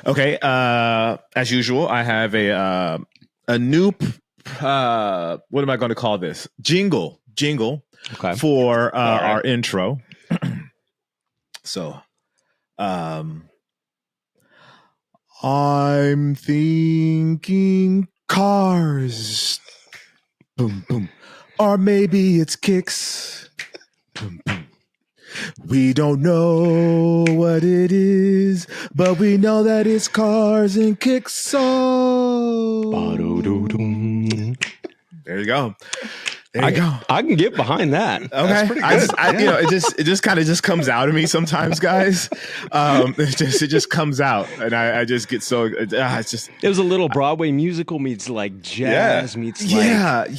Okay. As usual, I have a new what am I going to call this? Jingle Okay. for our intro. So, I'm thinking cars. Boom, boom. Or maybe it's kicks. Boom, boom. We don't know what it is, but we know that it's cars and kicks. So there you go. There you go. I can get behind that. Okay, that's pretty good. It just kind of just comes out of me sometimes, guys. It just comes out, and I just get so. It's just. It was a little Broadway musical meets like jazz meets like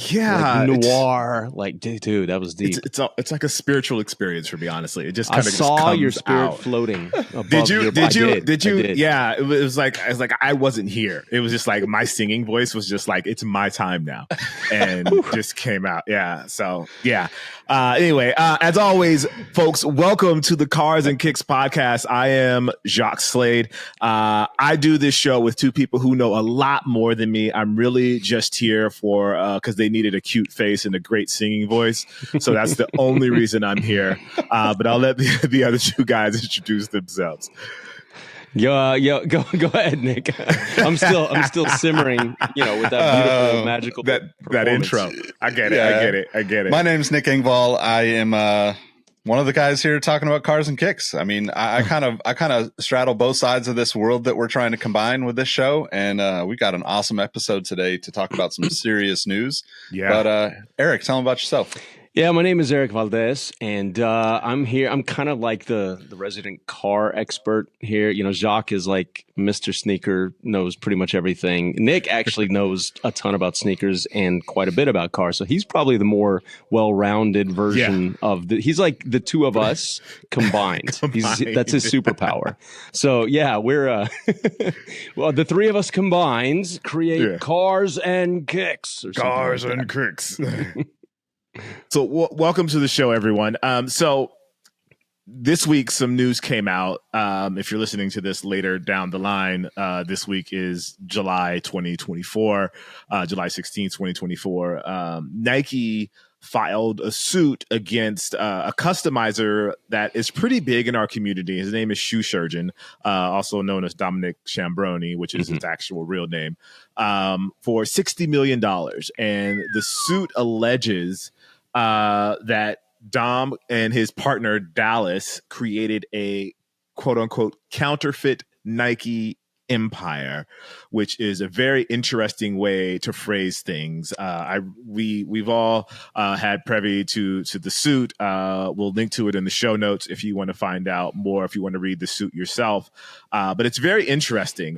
noir. Like, dude, that was deep. It's like a spiritual experience for me, honestly. It just kind of I saw your spirit out. floating. Above Did you? Did you? I did. Yeah, it was like I wasn't here. It was just like my singing voice was just like it's my time now, and just came out. Yeah. So yeah. Anyway, as always, folks, welcome to the Cars and Kicks podcast. I am Jacques Slade. I do this show with two people who know a lot more than me. I'm really just here for because they needed a cute face and a great singing voice. So that's the only reason I'm here. But I'll let the other two guys introduce themselves. Go ahead, Nick. I'm still simmering, with that beautiful, magical that intro. I get it. My name's Nick Engvall. I am one of the guys here talking about cars and kicks. I mean, I kind of straddle both sides of this world that we're trying to combine with this show, and we got an awesome episode today to talk about some serious news. Yeah. But Eric, tell them about yourself. Yeah, my name is Erik Valdez, and I'm here. I'm kind of like the resident car expert here. Jacques is like Mr. Sneaker, knows pretty much everything. Nick actually knows a ton about sneakers and quite a bit about cars, so he's probably the more well-rounded version of he's like the two of us combined. That's his superpower. So yeah, we're well, the three of us combined create Cars and Kicks. Cars and Kicks. So welcome to the show, everyone. So this week, some news came out. If you're listening to this later down the line, this week is July 2024, July 16th, 2024. Nike filed a suit against a customizer that is pretty big in our community. His name is Shoe Surgeon, also known as Dominic Chambroni, which is his actual real name, for $60 million. And the suit alleges that Dom and his partner Dallas created a quote unquote counterfeit Nike empire, which is a very interesting way to phrase things. We've all had privy to the suit. We'll link to it in the show notes if you want to find out more, if you want to read the suit yourself. But it's very interesting.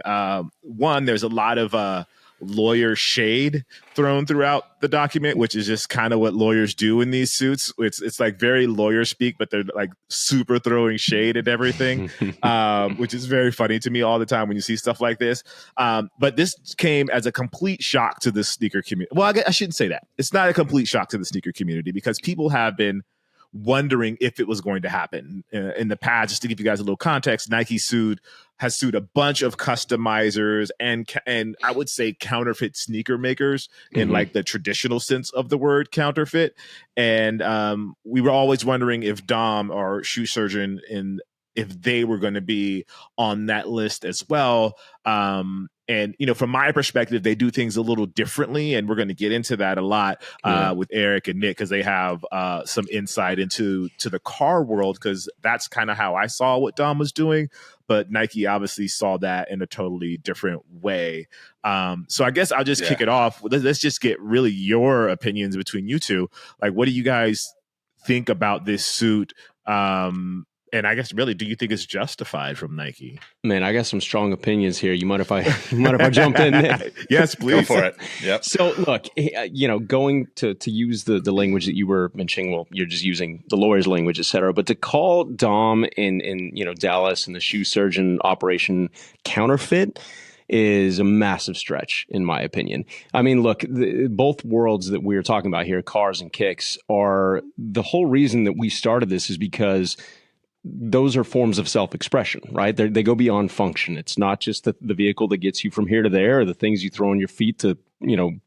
One, there's a lot of lawyer shade thrown throughout the document, which is just kind of what lawyers do in these suits. It's like very lawyer speak, but they're like super throwing shade at everything, which is very funny to me all the time when you see stuff like this. But this came as a complete shock to the sneaker community. Well, I shouldn't say that. It's not a complete shock to the sneaker community because people have been wondering if it was going to happen in the past. Just to give you guys a little context, Nike has sued a bunch of customizers and I would say counterfeit sneaker makers in like the traditional sense of the word counterfeit. And we were always wondering if Dom or Shoe Surgeon if they were going to be on that list as well. And, from my perspective, they do things a little differently. And we're going to get into that a lot with Eric and Nick because they have some insight into the car world, because that's kind of how I saw what Dom was doing. But Nike obviously saw that in a totally different way. So I guess I'll just kick it off. Let's just get really your opinions between you two. Like, what do you guys think about this suit? And I guess really, do you think it's justified from Nike? Man, I got some strong opinions here. You mind if I jump in, Nick? Yes, please. Go for it. Yep. So look, going to use the language that you were mentioning, well, you're just using the lawyer's language, et cetera, but to call Dom in Dallas and the Shoe Surgeon operation counterfeit is a massive stretch, in my opinion. I mean, look, both worlds that we're talking about here, cars and kicks, are the whole reason that we started this is because those are forms of self-expression, right? They go beyond function. It's not just the vehicle that gets you from here to there, or the things you throw on your feet to,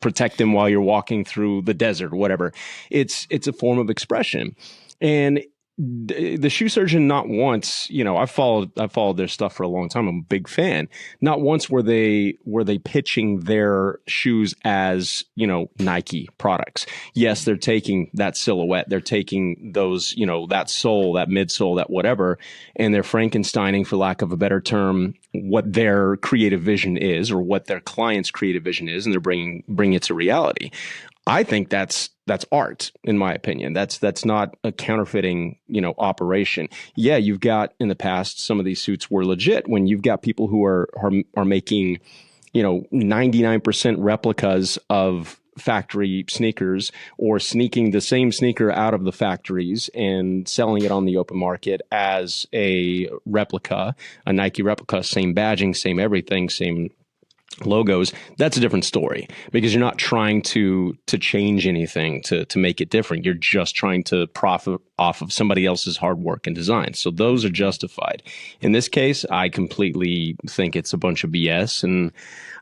protect them while you're walking through the desert or whatever. It's a form of expression. And the shoe surgeon, not once, I've followed their stuff for a long time. I'm a big fan. Not once were they pitching their shoes as, Nike products. Yes, they're taking that silhouette, they're taking those, that sole, that midsole, that whatever, and they're Frankensteining, for lack of a better term, what their creative vision is, or what their client's creative vision is, and they're bringing it to reality. I think that's art, in my opinion. That's not a counterfeiting, operation. Yeah, you've got, in the past, some of these suits were legit, when you've got people who are making, 99% replicas of factory sneakers, or sneaking the same sneaker out of the factories and selling it on the open market as a replica, a Nike replica, same badging, same everything, same logos. That's a different story, because you're not trying to change anything to make it different. You're just trying to profit off of somebody else's hard work and design. So those are justified. In this case, I completely think it's a bunch of BS. And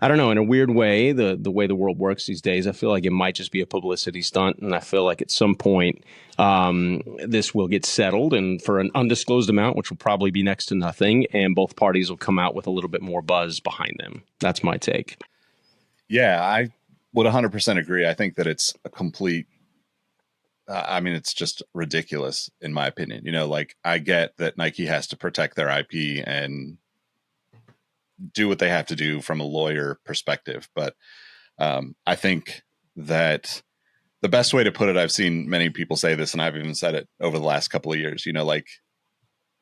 I don't know, in a weird way, the way the world works these days, I feel like it might just be a publicity stunt. And I feel like at some point, this will get settled, and for an undisclosed amount, which will probably be next to nothing, and both parties will come out with a little bit more buzz behind them. That's my take. Yeah, I would 100% agree. I think that it's a complete, it's just ridiculous, in my opinion. I get that Nike has to protect their IP and do what they have to do from a lawyer perspective. But I think that the best way to put it, I've seen many people say this, and I've even said it over the last couple of years,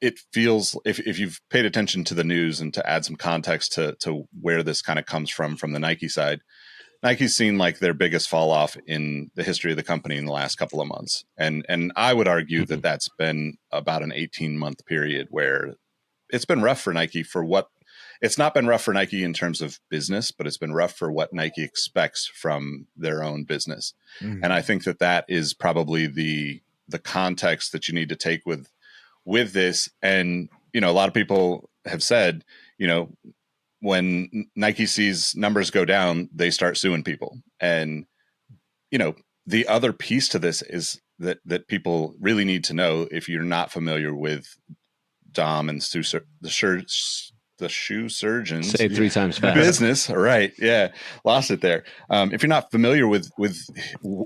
it feels, if you've paid attention to the news, and to add some context to where this kind of comes from the Nike side, Nike's seen like their biggest fall off in the history of the company in the last couple of months. And I would argue that that's been about an 18-month period where it's been rough for Nike it's not been rough for Nike in terms of business, but it's been rough for what Nike expects from their own business. Mm-hmm. And I think that is probably the context that you need to take with this. And, a lot of people have said, when Nike sees numbers go down, they start suing people. And, the other piece to this is that people really need to know, if you're not familiar with Dom and the shoe surgeons, say it 3 times fast. Business, right? Yeah, lost it there. If you're not familiar with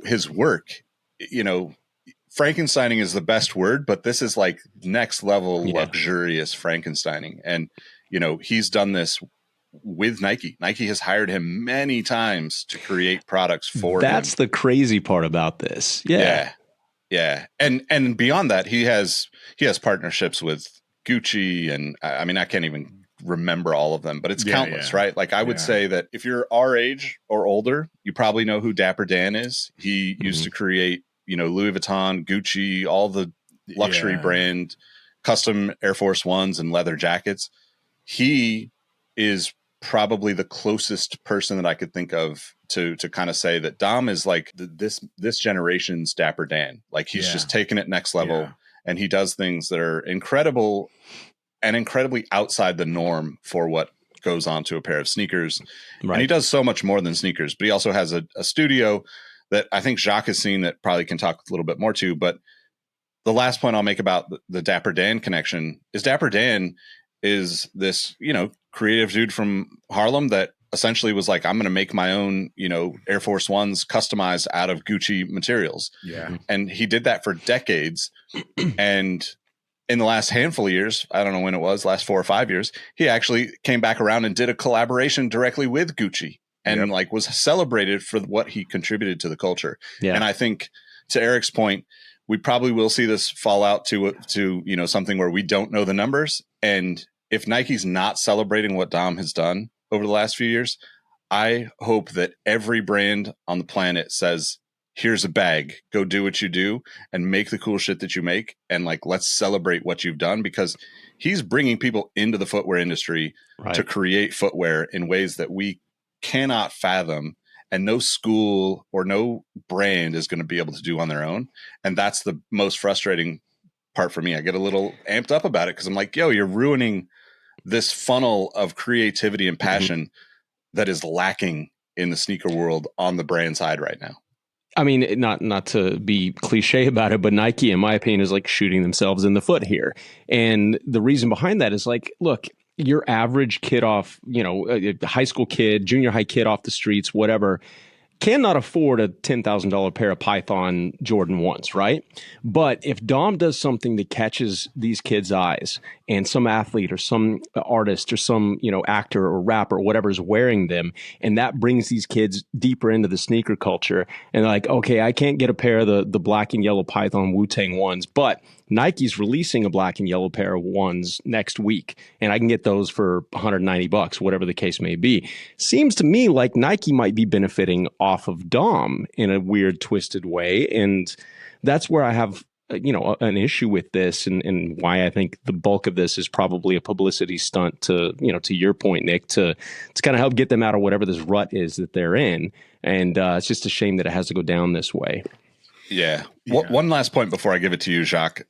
his work, Frankensteining is the best word, but this is like next level luxurious Frankensteining. And he's done this with Nike. Nike has hired him many times to create products for him. That's the crazy part about this. Yeah. And beyond that, he has partnerships with Gucci, and I can't even remember all of them, but it's countless, right? Like I would say that if you're our age or older, you probably know who Dapper Dan is. He used to create, Louis Vuitton, Gucci, all the luxury brand custom Air Force Ones and leather jackets. He is probably the closest person that I could think of to kind of say that Dom is like this generation's Dapper Dan. Like he's just taken it next level, and he does things that are incredible and incredibly outside the norm for what goes on to a pair of sneakers. Right. And he does so much more than sneakers, but he also has a studio that I think Jacques has seen that probably can talk a little bit more to. But the last point I'll make about the Dapper Dan connection is Dapper Dan is this, creative dude from Harlem that essentially was like, I'm going to make my own, Air Force Ones customized out of Gucci materials. Yeah. And he did that for decades. And in the last handful of years, I don't know when it was, last 4 or 5 years, he actually came back around and did a collaboration directly with Gucci and was celebrated for what he contributed to the culture. Yeah. And I think, to Erik's point, we probably will see this fall out to something where we don't know the numbers. And if Nike's not celebrating what Dom has done over the last few years, I hope that every brand on the planet says, here's a bag, go do what you do and make the cool shit that you make. And let's celebrate what you've done, because he's bringing people into the footwear industry to create footwear in ways that we cannot fathom. And no school or no brand is going to be able to do on their own. And that's the most frustrating part for me. I get a little amped up about it because I'm like, yo, you're ruining this funnel of creativity and passion that is lacking in the sneaker world on the brand side right now. I mean, not to be cliche about it, but Nike, in my opinion, is like shooting themselves in the foot here. And the reason behind that is like, look, your average kid off, a high school kid, junior high kid off the streets, whatever, cannot afford a $10,000 pair of Python Jordan 1s, right? But if Dom does something that catches these kids' eyes and some athlete or some artist or some, actor or rapper or whatever is wearing them, and that brings these kids deeper into the sneaker culture, and they're like, okay, I can't get a pair of the black and yellow Python Wu-Tang 1s, but Nike's releasing a black and yellow pair of 1s next week, and I can get those for $190, whatever the case may be. Seems to me like Nike might be benefiting off of Dom in a weird, twisted way, and that's where I have an issue with this, and why I think the bulk of this is probably a publicity stunt to your point, Nick, to kind of help get them out of whatever this rut is that they're in, and it's just a shame that it has to go down this way. Yeah. One last point before I give it to you, Jacques.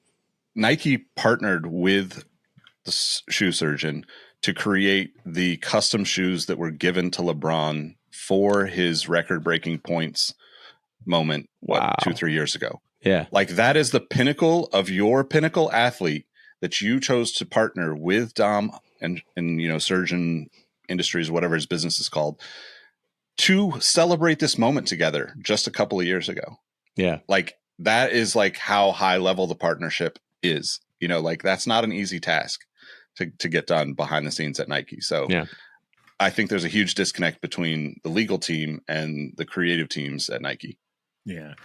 Nike partnered with the shoe surgeon to create the custom shoes that were given to LeBron for his record-breaking points moment, 2-3 years ago. Yeah. Like, that is the pinnacle of your pinnacle athlete that you chose to partner with Dom and Surgeon Industries, whatever his business is called, to celebrate this moment together just a couple of years ago. Yeah. Like, that is like how high level the partnership is, like that's not an easy task to get done behind the scenes at Nike. So yeah. I think there's a huge disconnect between the legal team and the creative teams at Nike. Yeah.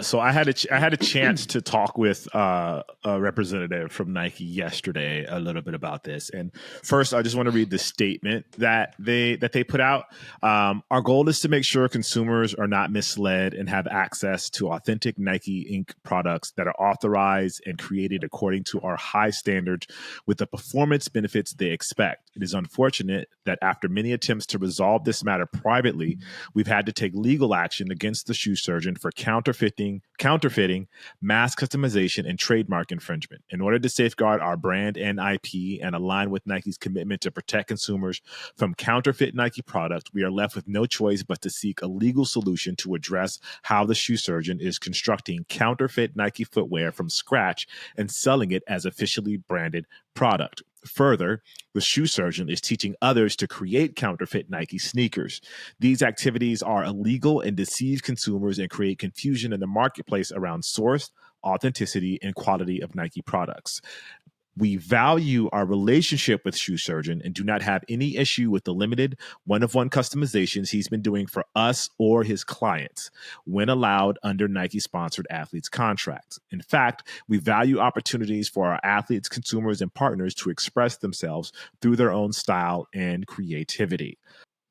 So I had a chance to talk with a representative from Nike yesterday a little bit about this. And first, I just want to read the statement that they put out. Our goal is to make sure consumers are not misled and have access to authentic Nike Inc. products that are authorized and created according to our high standards with the performance benefits they expect. It is unfortunate that after many attempts to resolve this matter privately, we've had to take legal action against the shoe surgeon for counterfeiting, mass customization, and trademark infringement. In order to safeguard our brand and IP and align with Nike's commitment to protect consumers from counterfeit Nike products, we are left with no choice but to seek a legal solution to address how the shoe surgeon is constructing counterfeit Nike footwear from scratch and selling it as officially branded product. Further, the shoe surgeon is teaching others to create counterfeit Nike sneakers. These activities are illegal and deceive consumers and create confusion in the marketplace around source, authenticity, and quality of Nike products. We value our relationship with Shoe Surgeon and do not have any issue with the limited one-of-one customizations he's been doing for us or his clients when allowed under Nike-sponsored athletes' contracts. In fact, we value opportunities for our athletes, consumers, and partners to express themselves through their own style and creativity.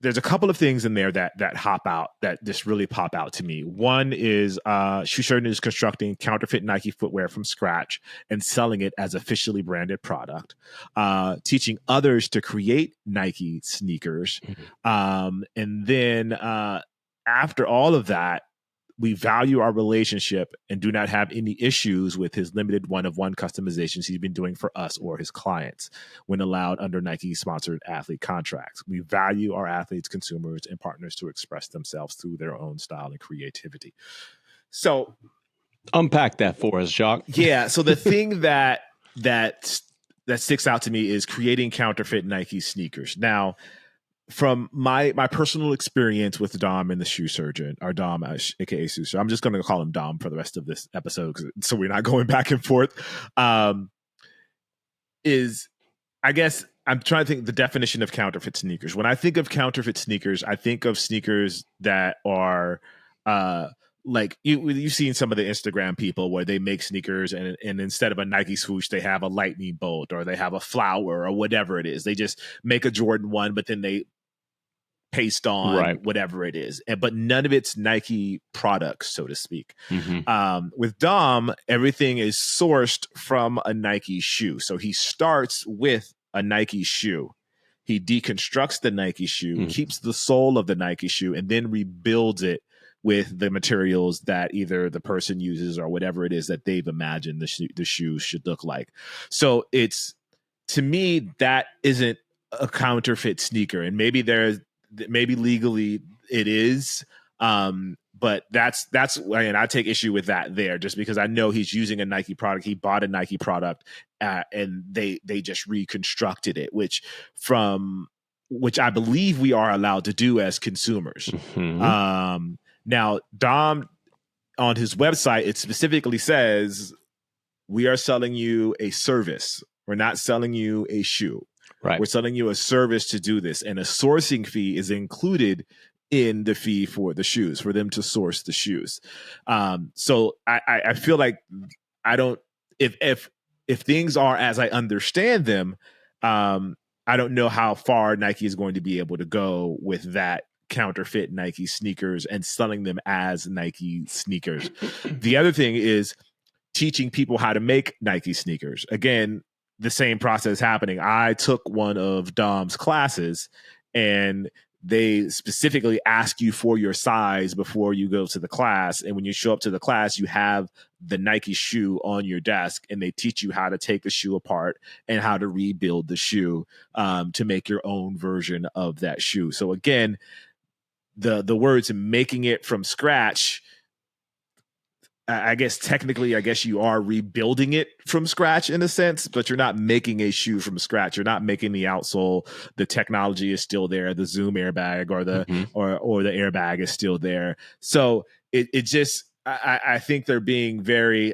There's a couple of things in there that hop out, that just really pop out to me. One is Shoe Surgeon is constructing counterfeit Nike footwear from scratch and selling it as officially branded product, teaching others to create Nike sneakers. And then after all of that, we value our relationship and do not have any issues with his limited one-of-one customizations he's been doing for us or his clients when allowed under Nike-sponsored athlete contracts. We value our athletes, consumers, and partners to express themselves through their own style and creativity. So, unpack that for us, Jacques. Yeah. So the thing that sticks out to me is creating counterfeit Nike sneakers. Now, from my personal experience with Dom and the shoe surgeon, or Dom, aka Suso, I'm just going to call him Dom for the rest of this episode, so we're not going back and forth. Is, I guess, I'm trying to think the definition of counterfeit sneakers. When I think of counterfeit sneakers, I think of sneakers that are like you've seen some of the Instagram people where they make sneakers and instead of a Nike swoosh, they have a lightning bolt or they have a flower or whatever it is. They just make a Jordan 1, but then they paste on whatever it is, but none of it's Nike products, so to speak. With Dom, everything is sourced from a Nike shoe. So he starts with a Nike shoe. He deconstructs the Nike shoe, keeps the sole of the Nike shoe, and then rebuilds it with the materials that either the person uses or whatever it is that they've imagined the shoes should look like. So to me, that isn't a counterfeit sneaker, and maybe legally it is. But that's and I take issue with that there, just because I know he's using a Nike product. He bought a Nike product, and they just reconstructed it, which I believe we are allowed to do as consumers. Mm-hmm. Now, Dom, on his website, it specifically says, we are selling you a service. We're not selling you a shoe. Right. We're selling you a service to do this. And a sourcing fee is included in the fee for the shoes, for them to source the shoes. So I feel like if things are as I understand them, I don't know how far Nike is going to be able to go with that counterfeit Nike sneakers and selling them as Nike sneakers. The other thing is teaching people how to make Nike sneakers. Again, the same process happening. I took one of Dom's classes, and they specifically ask you for your size before you go to the class. And when you show up to the class, you have the Nike shoe on your desk, and they teach you how to take the shoe apart and how to rebuild the shoe to make your own version of that shoe. So again, the words making it from scratch, I guess technically, you are rebuilding it from scratch in a sense, but you're not making a shoe from scratch. You're not making the outsole. The technology is still there. The Zoom airbag or the or the airbag is still there. So it just, I think they're being very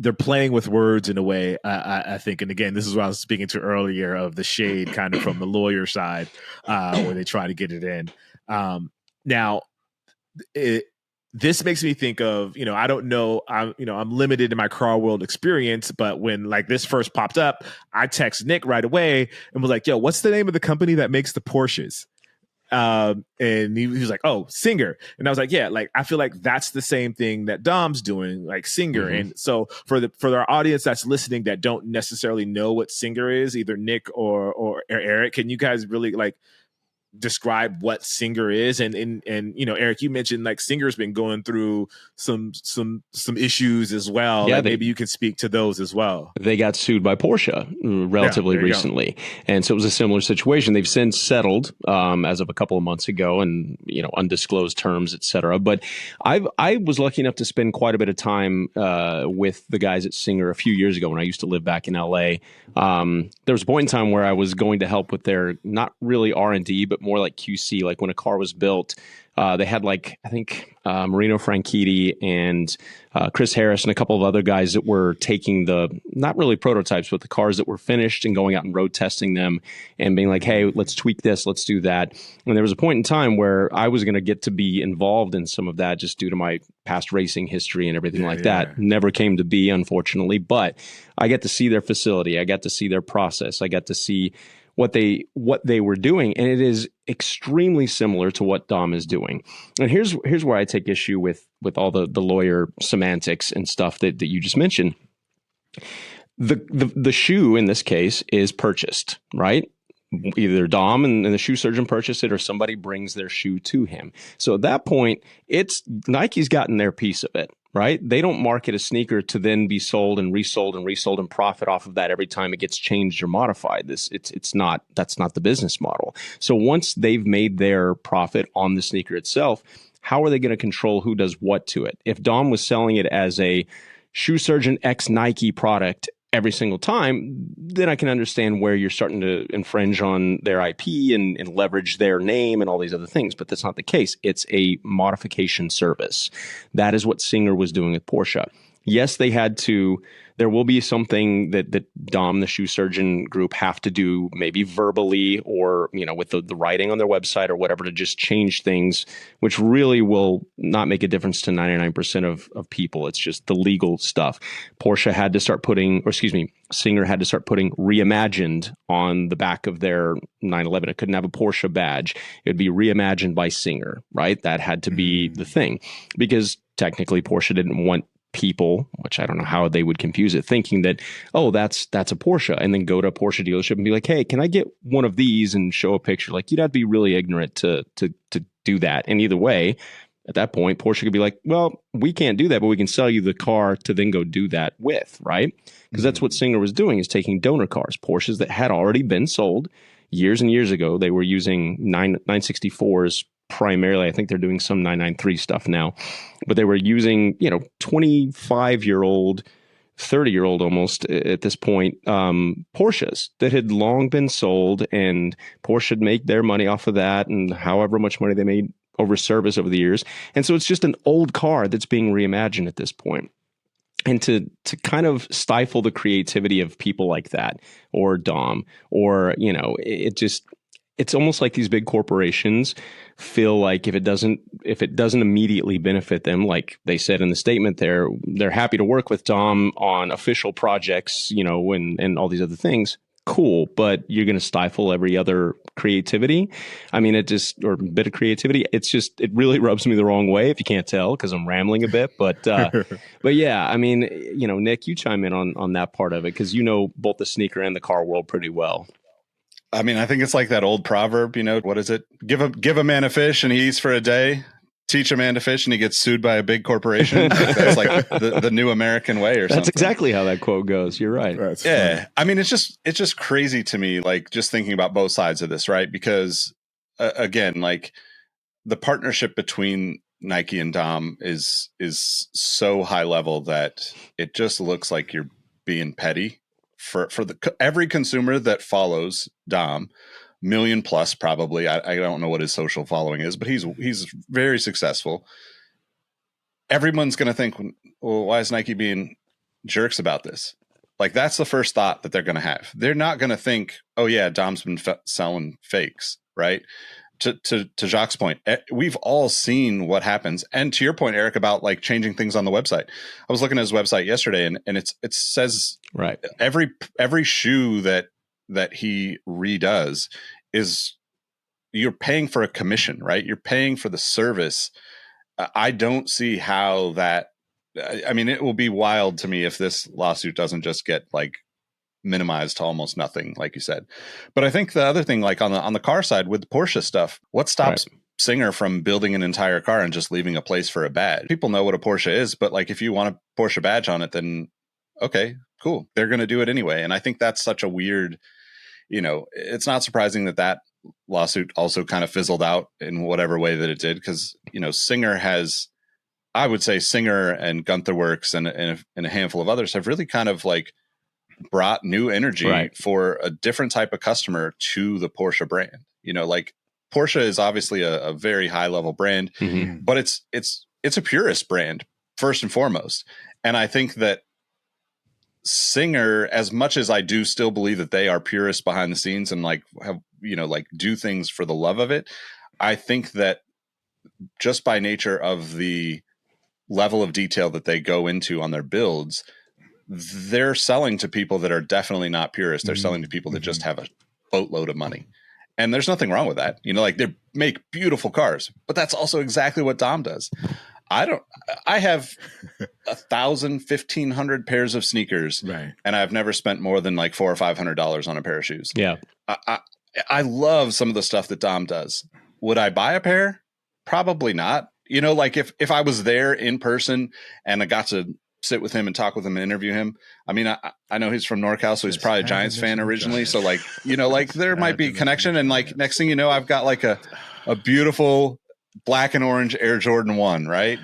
they're playing with words in a way. I think, and again, this is what I was speaking to earlier of the shade kind of from the lawyer side, where they try to get it in. Now, this makes me think of, I don't know, I'm limited in my car world experience, but when like this first popped up, I text Nick right away and was like, yo, what's the name of the company that makes the Porsches? And he was like, oh, Singer. And I was like, yeah, like, I feel like that's the same thing that Dom's doing, like Singer. Mm-hmm. And so for our audience that's listening that don't necessarily know what Singer is, either Nick or Eric, can you guys really like describe what Singer is? And Eric, you mentioned like Singer's been going through some issues as well. Yeah, like maybe you can speak to those as well. They got sued by Porsche relatively recently, and so it was a similar situation. They've since settled as of a couple of months ago, and undisclosed terms, etc. But I was lucky enough to spend quite a bit of time with the guys at Singer a few years ago when I used to live back in LA. There was a point in time where I was going to help with their not really R&D, but more like QC. Like when a car was built, they had like, I think Marino Franchitti and Chris Harris and a couple of other guys that were taking the, not really prototypes, but the cars that were finished and going out and road testing them and being like, hey, let's tweak this, let's do that. And there was a point in time where I was going to get to be involved in some of that just due to my past racing history and everything that. Never came to be, unfortunately, but I get to see their facility. I got to see their process. I got to see what they were doing, and it is extremely similar to what Dom is doing. And here's where I take issue with all the lawyer semantics and stuff that you just mentioned. The shoe in this case is purchased, right? Either Dom and the shoe surgeon purchase it, or somebody brings their shoe to him. So at that point, it's Nike's gotten their piece of it. Right? They don't market a sneaker to then be sold and resold and resold and profit off of that every time it gets changed or modified. That's not the business model. So once they've made their profit on the sneaker itself, how are they going to control who does what to it? If Dom was selling it as a shoe surgeon X Nike product every single time, then I can understand where you're starting to infringe on their IP and leverage their name and all these other things. But that's not the case. It's a modification service. That is what Singer was doing with Porsche. Yes, they had to. There will be something that Dom, the shoe surgeon group, have to do, maybe verbally or with the writing on their website or whatever, to just change things, which really will not make a difference to 99% of people. It's just the legal stuff. Singer had to start putting reimagined on the back of their 911. It couldn't have a Porsche badge. It would be reimagined by Singer, right? That had to be the thing, because technically Porsche didn't want people, which I don't know how they would confuse it, thinking that, oh, that's a Porsche, and then go to a Porsche dealership and be like, hey, can I get one of these, and show a picture? Like, you'd have to be really ignorant to do that. And either way, At that point, Porsche could be like, well, we can't do that, but we can sell you the car to then go do that with, right? Because that's what Singer was doing, is taking donor cars, Porsches that had already been sold years and years ago. They were using 964s primarily. I think they're doing some 993 stuff now, but they were using, 25-year-old, 30-year-old almost at this point, Porsches that had long been sold, and Porsche had made their money off of that, and however much money they made over service over the years. And so it's just an old car that's being reimagined at this point. And to kind of stifle the creativity of people like that, or Dom, or, it's almost like these big corporations feel like if it doesn't immediately benefit them, like they said in the statement there, they're happy to work with Dom on official projects, and all these other things. Cool, but you're going to stifle every other creativity. I mean, or bit of creativity. It really rubs me the wrong way, if you can't tell, because I'm rambling a bit. But yeah, I mean, Nick, you chime in on that part of it, because both the sneaker and the car world pretty well. I mean, I think it's like that old proverb, what is it? Give a man a fish and he eats for a day. Teach a man to fish and he gets sued by a big corporation. That's like the new American way or something. That's exactly how that quote goes. You're right. That's yeah. funny. I mean, it's just crazy to me, like just thinking about both sides of this, right? Because again, like the partnership between Nike and Dom is so high level that it just looks like you're being petty for every consumer that follows Dom. Million plus probably. I don't know what his social following is, but he's very successful. Everyone's going to think, well, why is Nike being jerks about this? Like, that's the first thought that they're going to have. They're not going to think, oh yeah, Dom's been selling fakes, right? To Jacques' point, we've all seen what happens. And to your point, Eric, about like changing things on the website. I was looking at his website yesterday, and it says right, every shoe that he redoes is, you're paying for a commission, right? You're paying for the service. I don't see how that, I mean, it will be wild to me if this lawsuit doesn't just get like minimized to almost nothing, like you said. But I think the other thing, like on the car side with the Porsche stuff, what stops Singer from building an entire car and just leaving a place for a badge? People know what a Porsche is, but like if you want a Porsche badge on it, then okay, cool. They're going to do it anyway. And I think that's such a weird, it's not surprising that lawsuit also kind of fizzled out in whatever way that it did. Because, Singer has, I would say Singer and Gunther Works and a handful of others have really kind of like brought new energy for a different type of customer to the Porsche brand. Like Porsche is obviously a very high level brand, but it's a purist brand first and foremost. And I think that Singer, as much as I do still believe that they are purists behind the scenes and like have, like do things for the love of it, I think that just by nature of the level of detail that they go into on their builds, they're selling to people that are definitely not purists. They're selling to people that just have a boatload of money. And there's nothing wrong with that. Like they make beautiful cars, but that's also exactly what Dom does. I have 1,000, 1,500 pairs of sneakers, right, and I've never spent more than like $400 or $500 on a pair of shoes. Yeah. I love some of the stuff that Dom does. Would I buy a pair? Probably not. Like if I was there in person and I got to sit with him and talk with him and interview him. I mean, I know he's from NorCal, so he's probably a Giants fan originally. So like, like there might be a connection. And like, next thing you know, I've got like a beautiful black and orange Air Jordan 1, right?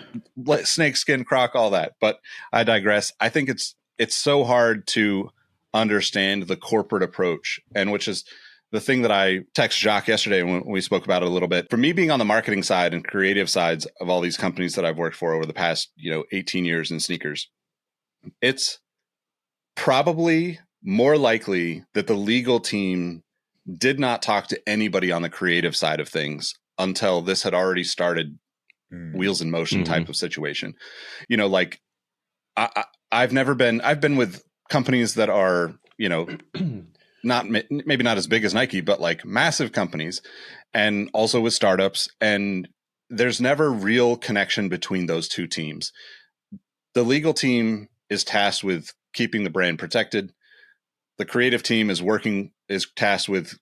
Snakeskin croc, all that. But I digress. I think it's so hard to understand the corporate approach, and which is the thing that I texted Jacques yesterday when we spoke about it a little bit. For me, being on the marketing side and creative sides of all these companies that I've worked for over the past, 18 years in sneakers, it's probably more likely that the legal team did not talk to anybody on the creative side of things until this had already started, wheels in motion type of situation. Like I've been with companies that are, maybe not as big as Nike, but like massive companies, and also with startups. And there's never real connection between those two teams. The legal team is tasked with keeping the brand protected. The creative team is tasked with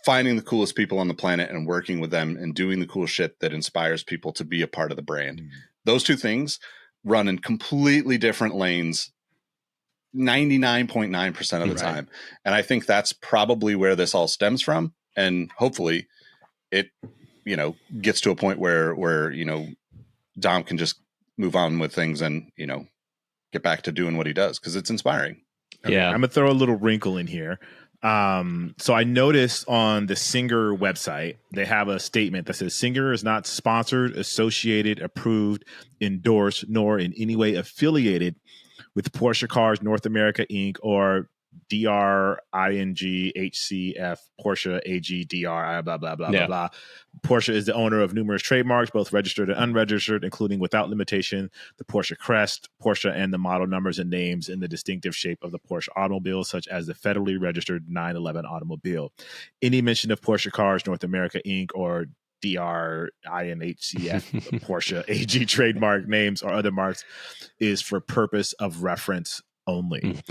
finding the coolest people on the planet and working with them and doing the cool shit that inspires people to be a part of the brand. Those two things run in completely different lanes 99.9% of the time. And I think that's probably where this all stems from. And hopefully it, gets to a point where, Dom can just move on with things and, get back to doing what he does, because it's inspiring. Okay, I'm gonna throw a little wrinkle in here. So I noticed on the Singer website, they have a statement that says Singer is not sponsored, associated, approved, endorsed, nor in any way affiliated with Porsche Cars North America Inc. or DRINGHCF Porsche AGDR blah blah blah blah blah. Porsche is the owner of numerous trademarks, both registered and unregistered, including without limitation the Porsche crest, Porsche and the model numbers and names in the distinctive shape of the Porsche automobile, such as the federally registered 911 automobile. Any mention of Porsche Cars North America Inc. or DRINHCF Porsche AG trademark names or other marks is for purpose of reference only.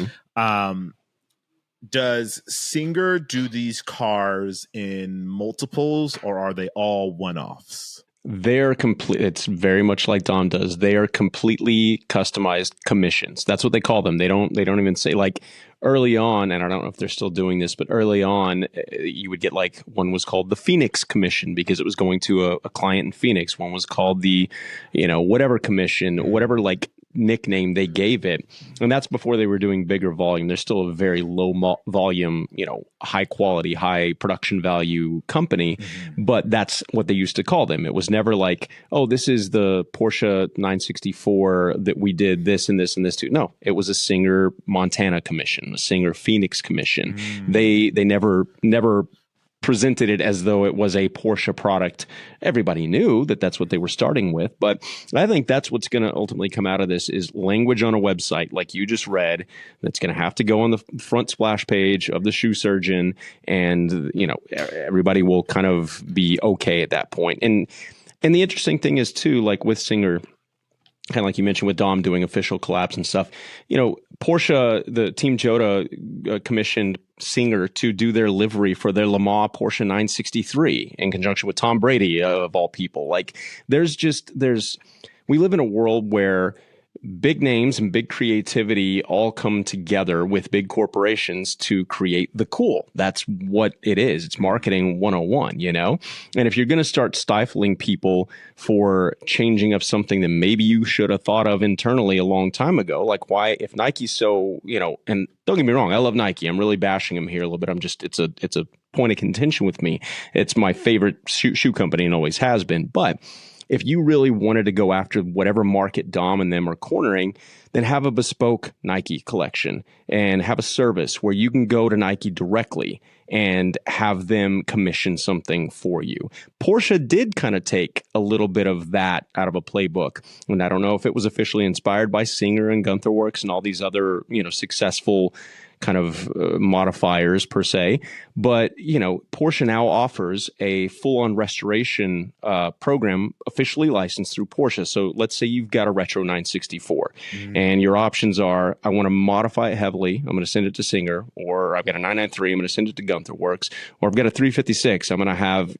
Does Singer do these cars in multiples, or are they all one-offs? They're complete. It's very much like Dom does. They are completely customized commissions. That's what they call them. They don't even say, like, early on, and I don't know if they're still doing this, but early on, you would get, like, one was called the Phoenix commission because it was going to a client in Phoenix. One was called the, whatever commission, whatever, like, nickname they gave it. And that's before they were doing bigger volume. They're still a very low volume, high quality, high production value company. But that's what they used to call them. It was never like, oh, this is the Porsche 964 that we did this and this and this too. No, it was a Singer Montana commission, a Singer Phoenix commission. They never presented it as though it was a Porsche product. Everybody knew that that's what they were starting with, but I think that's what's going to ultimately come out of this is language on a website like you just read that's going to have to go on the front splash page of the shoe surgeon, and everybody will kind of be okay at that point. And the interesting thing is too, like with Singer, kind of like you mentioned with Dom doing official collabs and stuff, Porsche, the Team Jota commissioned Singer to do their livery for their Le Mans Porsche 963 in conjunction with Tom Brady, of all people. Like, we live in a world where big names and big creativity all come together with big corporations to create the cool. That's what it is. It's marketing 101, And if you're going to start stifling people for changing up something that maybe you should have thought of internally a long time ago, like why, if Nike's so, and don't get me wrong, I love Nike. I'm really bashing them here a little bit. It's a point of contention with me. It's my favorite shoe company and always has been. But if you really wanted to go after whatever market Dom and them are cornering, then have a bespoke Nike collection and have a service where you can go to Nike directly and have them commission something for you. Porsche did kind of take a little bit of that out of a playbook. And I don't know if it was officially inspired by Singer and Gunther Works and all these other, successful kind of modifiers per se. But, Porsche now offers a full-on restoration program officially licensed through Porsche. So let's say you've got a retro 964 and your options are, I want to modify it heavily. I'm going to send it to Singer, or I've got a 993. I'm going to send it to Gunther Works, or I've got a 356. I'm going to have,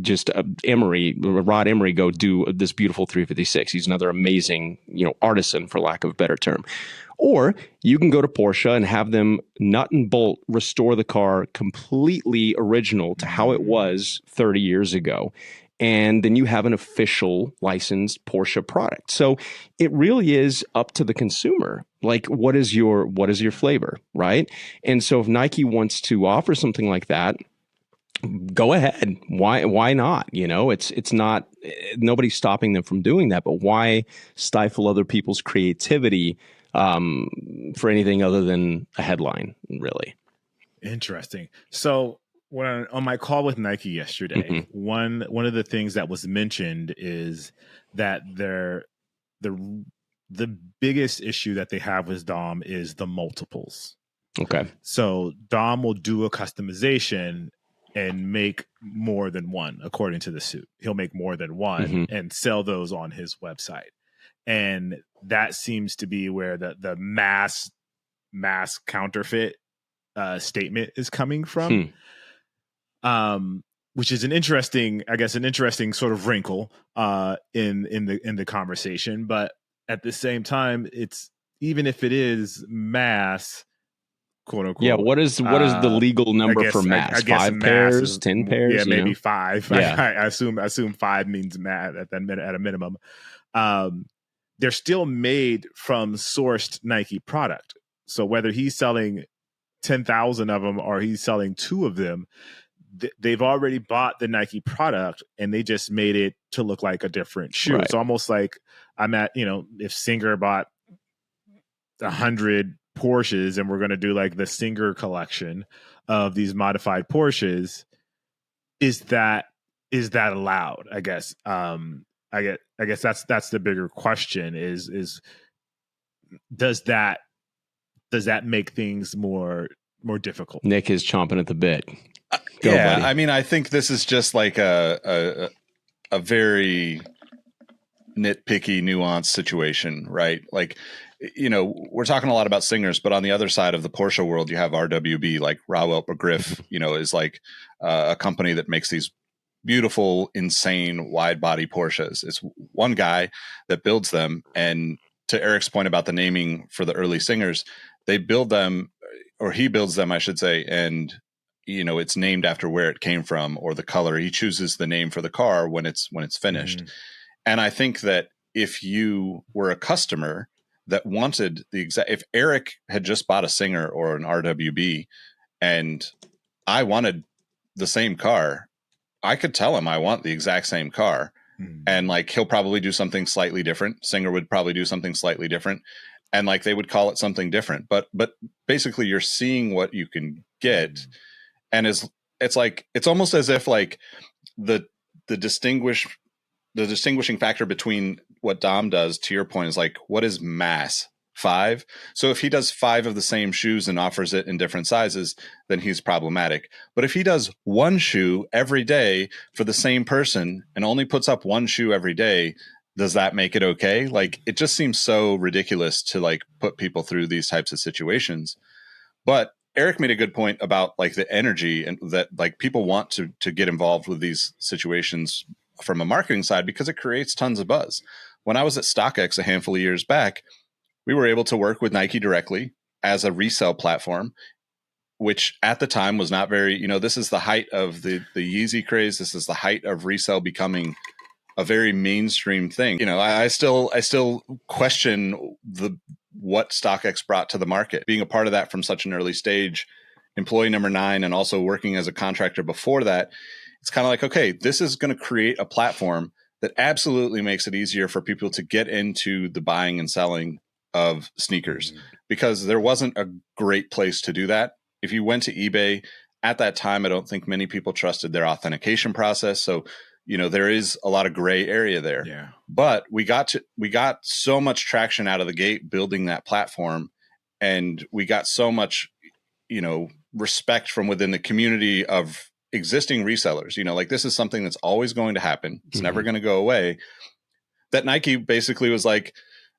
just Rod Emery go do this beautiful 356. He's another amazing, artisan, for lack of a better term. Or you can go to Porsche and have them nut and bolt restore the car completely original to how it was 30 years ago. And then you have an official licensed Porsche product. So it really is up to the consumer. Like, what is your flavor, right? And so if Nike wants to offer something like that, go ahead. Why not? It's not, nobody's stopping them from doing that, but why stifle other people's creativity for anything other than a headline, really? Interesting. So when on my call with Nike yesterday, one of the things that was mentioned is that the biggest issue that they have with Dom is the multiples. Okay. So Dom will do a customization and make more than one, according to the suit. He'll make more than one and sell those on his website. And that seems to be where the mass counterfeit statement is coming from. which is an interesting sort of wrinkle in the conversation. But at the same time, it's, even if it is mass, quote unquote. Yeah, what is the legal number for mass? I guess 5 mass pairs, is 10 pairs? Yeah, maybe 5. Yeah. I assume 5 means mass at a minimum. They're still made from sourced Nike product. So whether he's selling 10,000 of them or he's selling 2 of them, they've already bought the Nike product and they just made it to look like a different shoe. Right. It's almost like if Singer bought 100 Porsches and we're going to do like the Singer collection of these modified Porsches, is that allowed? I guess that's the bigger question is does that make things more difficult? Nick is chomping at the bit. Go, buddy. I mean, I think this is just like a very nitpicky, nuanced situation, right? Like, we're talking a lot about Singers, but on the other side of the Porsche world, you have RWB, like Rawelt Begriff, is like a company that makes these beautiful, insane, wide body Porsches. It's one guy that builds them. And to Eric's point about the naming for the early Singers, they build them, or he builds them, I should say. And, it's named after where it came from or the color. He chooses the name for the car when it's finished. Mm-hmm. And I think that if you were a customer that wanted if Eric had just bought a Singer or an RWB and I wanted the same car, I could tell him I want the exact same car. Mm-hmm. And like, he'll probably do something slightly different. Singer would probably do something slightly different. And like, they would call it something different, but basically you're seeing what you can get. Mm-hmm. And it's almost as if like the distinguishing factor between what Dom does, to your point, is like, what is mass? 5. So if he does 5 of the same shoes and offers it in different sizes, then he's problematic. But if he does 1 shoe every day for the same person and only puts up 1 shoe every day, does that make it okay? Like, it just seems so ridiculous to like put people through these types of situations. But Eric made a good point about like the energy and that like people want to get involved with these situations from a marketing side because it creates tons of buzz. When I was at StockX a handful of years back, we were able to work with Nike directly as a resale platform, which at the time was not very, this is the height of the Yeezy craze. This is the height of resale becoming a very mainstream thing. I still question what StockX brought to the market. Being a part of that from such an early stage, employee number 9, and also working as a contractor before that, it's kind of like, okay, this is going to create a platform that absolutely makes it easier for people to get into the buying and selling of sneakers, because there wasn't a great place to do that. If you went to eBay at that time, I don't think many people trusted their authentication process. So, there is a lot of gray area there. Yeah. But we got so much traction out of the gate building that platform, and we got so much, respect from within the community of existing resellers. Like, this is something that's always going to happen. It's never going to go away. That Nike basically was like,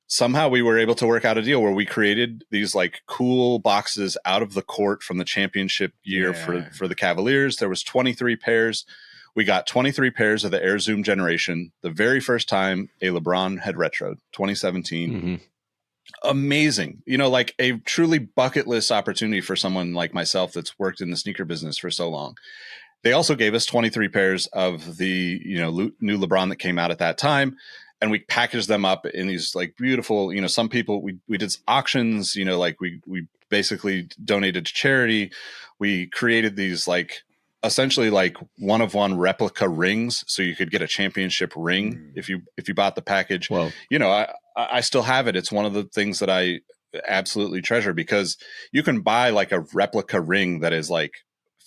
somehow we were able to work out a deal where we created these like cool boxes out of the court from the championship year for the Cavaliers. There was 23 pairs. We got 23 pairs of the Air Zoom generation, the very first time a LeBron had retroed, 2017. Mm-hmm. Amazing. Like a truly bucket list opportunity for someone like myself that's worked in the sneaker business for so long. They also gave us 23 pairs of the, new LeBron that came out at that time. And we packaged them up in these like beautiful, some people, we did auctions, like we basically donated to charity. We created these like essentially like one of one replica rings. So you could get a championship ring if you bought the package. Well, I still have it. It's one of the things that I absolutely treasure, because you can buy like a replica ring that is like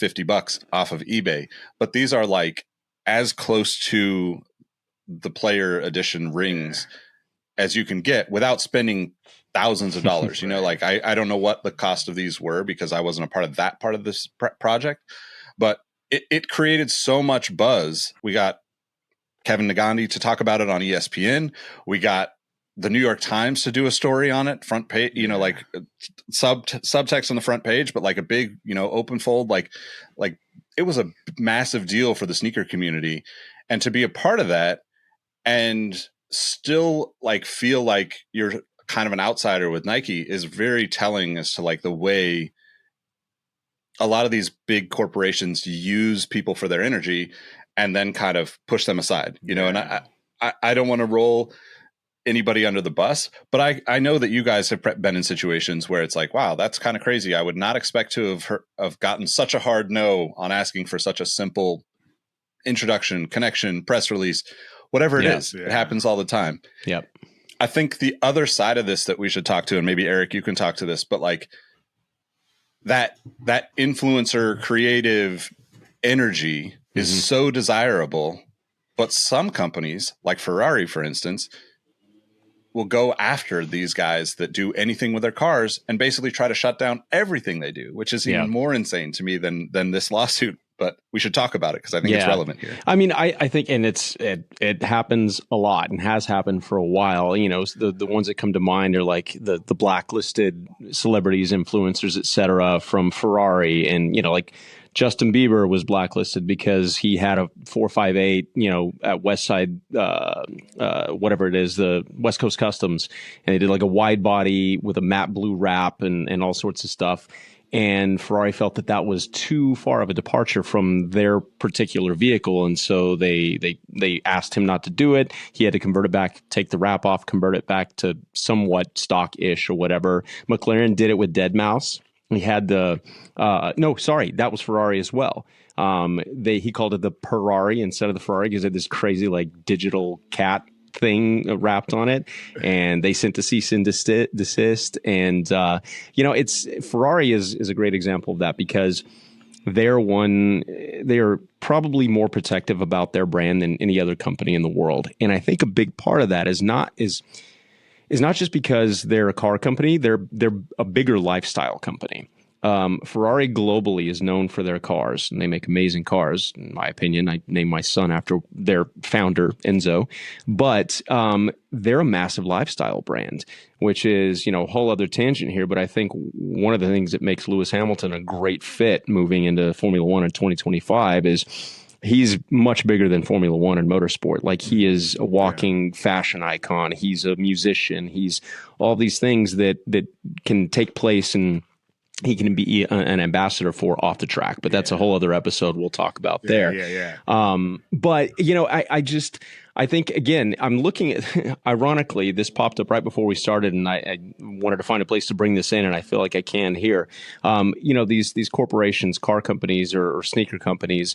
$50 off of eBay, but these are like as close to the player edition rings as you can get without spending thousands of dollars. Like I don't know what the cost of these were because I wasn't a part of that part of this project, but it created so much buzz. We got Kevin Nagandi to talk about it on ESPN. We got the New York Times to do a story on it, front page, like subtext on the front page, but like a big, open fold, like was a massive deal for the sneaker community, and to be a part of that and still like feel like you're kind of an outsider with Nike is very telling as to like the way a lot of these big corporations use people for their energy and then kind of push them aside, you know. And I don't want to roll anybody under the bus, but I know that you guys have been in situations where it's like, wow, that's kind of crazy. I would not expect to have gotten such a hard no on asking for such a simple introduction, connection, press release, whatever it is. It happens all the time. Yep. I think the other side of this that we should talk to, and maybe Erik, you can talk to this, but like that influencer creative energy is so desirable, but some companies like Ferrari, for instance, will go after these guys that do anything with their cars and basically try to shut down everything they do, which is even more insane to me than this lawsuit. But we should talk about it because I think it's relevant here. I mean, I think, and it happens a lot and has happened for a while. You know, the ones that come to mind are like the blacklisted celebrities, influencers, et cetera, from Ferrari. And, you know, like Justin Bieber was blacklisted because he had a 458, you know, at West Side, whatever it is, the West Coast Customs. And they did like a wide body with a matte blue wrap and all sorts of stuff. And Ferrari felt that was too far of a departure from their particular vehicle. And so they asked him not to do it. He had to convert it back, take the wrap off, convert it back to somewhat stock-ish or whatever. McLaren did it with Deadmau5. He had that was Ferrari as well. He called it the Ferrari instead of the Ferrari because it had this crazy like digital cat thing wrapped on it, and they sent a cease and desist. And Ferrari is a great example of that because they are probably more protective about their brand than any other company in the world. And I think a big part of that is not just because they're a car company, they're a bigger lifestyle company. Ferrari globally is known for their cars, and they make amazing cars. In my opinion, I named my son after their founder, Enzo. But they're a massive lifestyle brand, which is, you know, a whole other tangent here. But I think one of the things that makes Lewis Hamilton a great fit moving into Formula One in 2025 is he's much bigger than Formula One and motorsport. Like, he is a walking fashion icon. He's a musician. He's all these things that can take place and he can be an ambassador for off the track, but that's a whole other episode we'll talk about there. But, you know, I think, again, I'm looking at, ironically, this popped up right before we started, and I wanted to find a place to bring this in, and I feel like I can here. You know, these corporations, car companies or sneaker companies,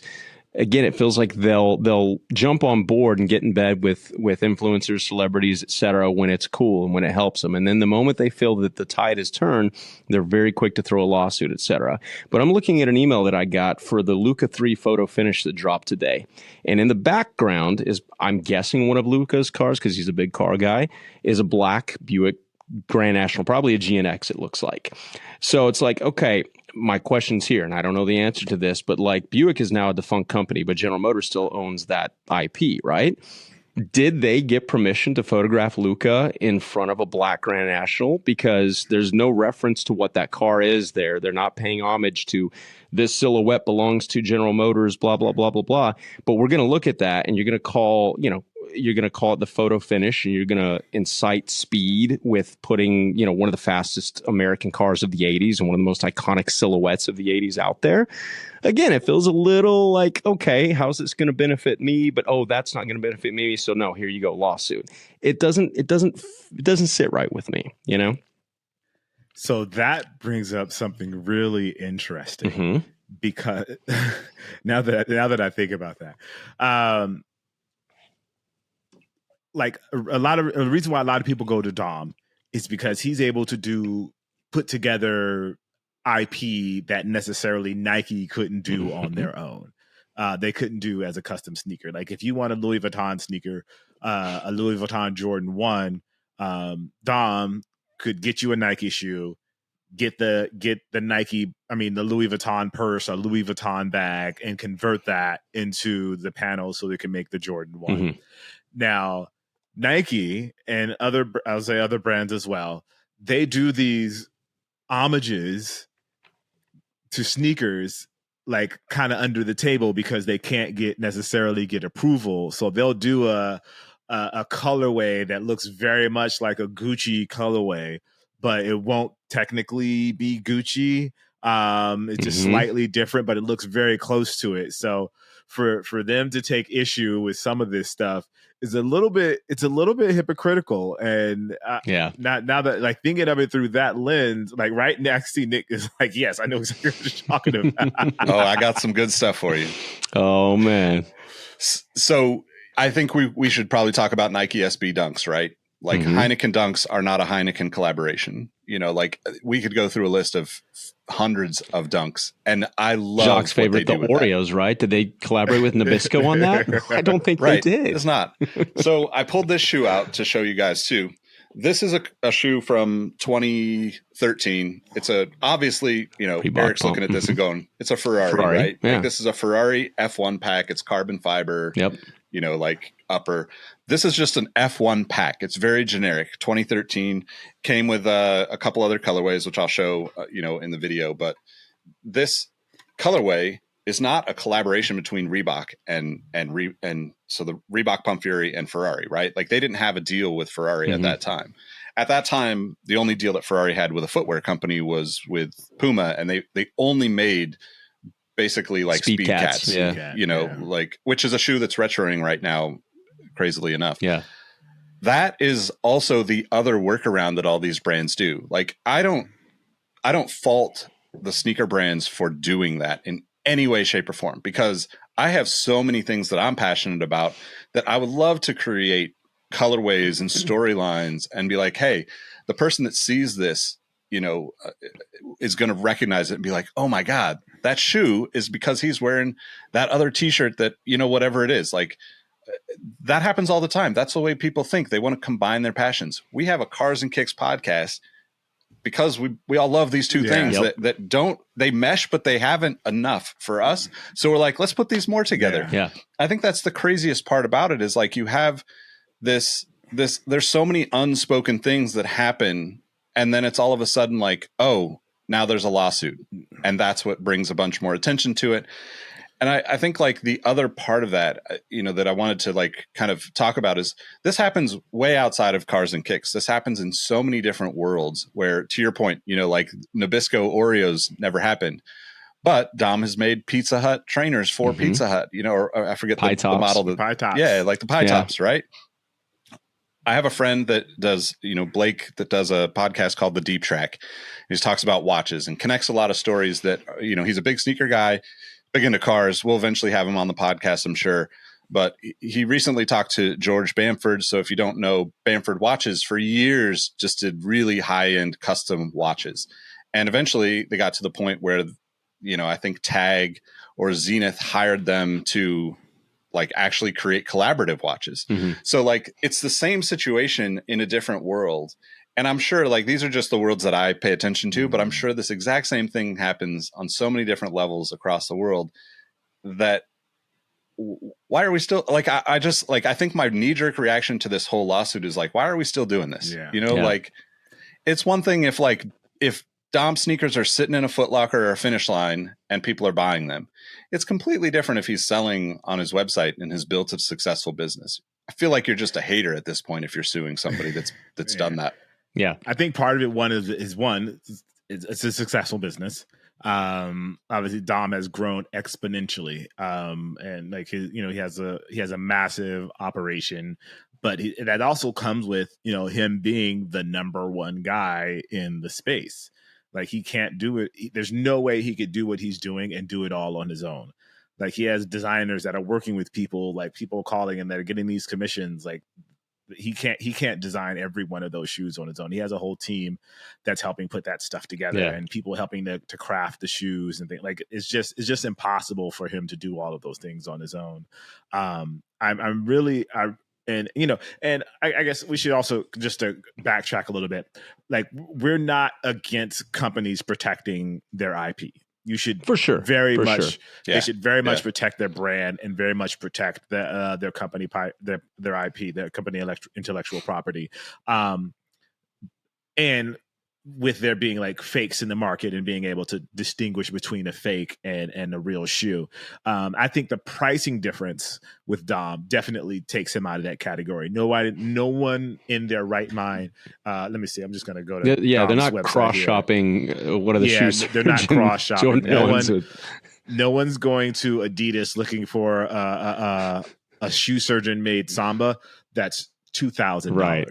again, it feels like they'll jump on board and get in bed with influencers, celebrities, et cetera, when it's cool and when it helps them. And then the moment they feel that the tide has turned, they're very quick to throw a lawsuit, et cetera. But I'm looking at an email that I got for the Luca 3 photo finish that dropped today. And in the background is, I'm guessing, one of Luca's cars, because he's a big car guy, is a black Buick Grand National, probably a GNX, it looks like. So it's like, okay, my question's here, and I don't know the answer to this, but like, Buick is now a defunct company, but General Motors still owns that IP, right? Did they get permission to photograph Luca in front of a black Grand National? Because there's no reference to what that car is there. They're not paying homage to this silhouette belongs to General Motors, blah, blah, blah, blah, blah. But we're going to look at that, and you're going to call it the photo finish, and you're going to incite speed with putting, you know, one of the fastest American cars of the 80s and one of the most iconic silhouettes of the 80s out there. Again, it feels a little like, okay, how's this going to benefit me? But, oh, that's not going to benefit me. So no, here you go, lawsuit. It doesn't sit right with me, you know? So that brings up something really interesting because now that I think about that, like a reason why a lot of people go to Dom is because he's able to put together IP that necessarily Nike couldn't do on their own. They couldn't do as a custom sneaker. Like, if you want a Louis Vuitton sneaker, a Louis Vuitton Jordan 1, Dom could get you a Nike shoe, get the Nike, the Louis Vuitton purse, a Louis Vuitton bag, and convert that into the panel so they can make the Jordan 1. Now, Nike and other brands as well, they do these homages to sneakers like kind of under the table because they can't necessarily get approval. So they'll do a colorway that looks very much like a Gucci colorway, but it won't technically be Gucci. It's just slightly different, but it looks very close to it. So for them to take issue with some of this stuff is a little bit hypocritical. And now that like thinking of it through that lens, like right next to Nick is like, yes, I know exactly what you're talking about. Oh, I got some good stuff for you. Oh man. So I think we should probably talk about Nike SB Dunks, right? Like Heineken Dunks are not a Heineken collaboration. You know, like we could go through a list of hundreds of Dunks, and I love Jacques' favorite, the Oreos, right? Did they collaborate with Nabisco on that? I don't think they did. It's not. So I pulled this shoe out to show you guys too. This is a shoe from 2013. It's obviously, you know, Reebok Eric's pump. looking at this and going, it's a Ferrari. Right? Yeah. Like this is a Ferrari F1 pack. It's carbon fiber. Yep. You know, like upper. This is just an F1 pack. It's very generic. 2013 came with a couple other colorways, which I'll show, you know, in the video. But this colorway is not a collaboration between Reebok and so the Reebok Pump Fury and Ferrari, right? Like they didn't have a deal with Ferrari at that time. At that time, the only deal that Ferrari had with a footwear company was with Puma, and they only made basically like Speed Cats, you know, like, which is a shoe that's retroing right now, crazily enough. Yeah. That is also the other workaround that all these brands do. Like, I don't fault the sneaker brands for doing that in any way, shape, or form, because I have so many things that I'm passionate about that I would love to create colorways and storylines and be like, hey, the person that sees this, you know, is going to recognize it and be like, oh my God, that shoe is because he's wearing that other t-shirt that, you know, whatever it is. Like that happens all the time. That's the way people think. They want to combine their passions. We have a Cars and Kicks podcast because we all love these two things that don't, they mesh, but they haven't enough for us. So we're like, let's put these more together. Yeah. I think that's the craziest part about it is like, you have this, there's so many unspoken things that happen. And then it's all of a sudden like, oh, now there's a lawsuit. And that's what brings a bunch more attention to it. And I think like the other part of that, you know, that I wanted to like kind of talk about is this happens way outside of Cars and Kicks. This happens in so many different worlds where, to your point, you know, like Nabisco Oreos never happened. But Dom has made Pizza Hut trainers for Pizza Hut, you know, or I forget the model. The Pie Tops. Yeah, like the Pie Tops, right? I have a friend that does, you know, Blake, that does a podcast called The Deep Track. He talks about watches and connects a lot of stories that, you know, he's a big sneaker guy, big into cars. We'll eventually have him on the podcast, I'm sure. But he recently talked to George Bamford. So if you don't know, Bamford Watches for years just did really high-end custom watches. And eventually they got to the point where, you know, I think Tag or Zenith hired them to like actually create collaborative watches. So like it's the same situation in a different world. And I'm sure like these are just the worlds that I pay attention to, but I'm sure this exact same thing happens on so many different levels across the world that why are we still like, I just like, I think my knee jerk reaction to this whole lawsuit is like, why are we still doing this? You know, like it's one thing if like, if Dom sneakers are sitting in a Foot Locker or a Finish Line and people are buying them. It's completely different if he's selling on his website and has built a successful business. I feel like you're just a hater at this point if you're suing somebody that's done that. Yeah, I think part of it it's a successful business. Obviously, Dom has grown exponentially, and like he has a massive operation. But that also comes with, you know, him being the number one guy in the space. Like he can't do it. There's no way he could do what he's doing and do it all on his own. Like he has designers that are working with people, like people calling him that are getting these commissions. Like he can't design every one of those shoes on his own. He has a whole team that's helping put that stuff together and people helping to craft the shoes and things. Like it's just impossible for him to do all of those things on his own. And, you know, and I guess we should also just to backtrack a little bit, like we're not against companies protecting their IP. You should for sure they should very much protect their brand and very much protect their company, their IP, their company intellectual property. And with there being like fakes in the market and being able to distinguish between a fake and a real shoe. I think the pricing difference with Dom definitely takes him out of that category. No one in their right mind. Let me see. I'm just going to go to they're Dom's not website cross shopping. What are the shoes? They're not cross shopping. Jordan No one's going to Adidas looking for a shoe surgeon made Samba that's $2,000. Right.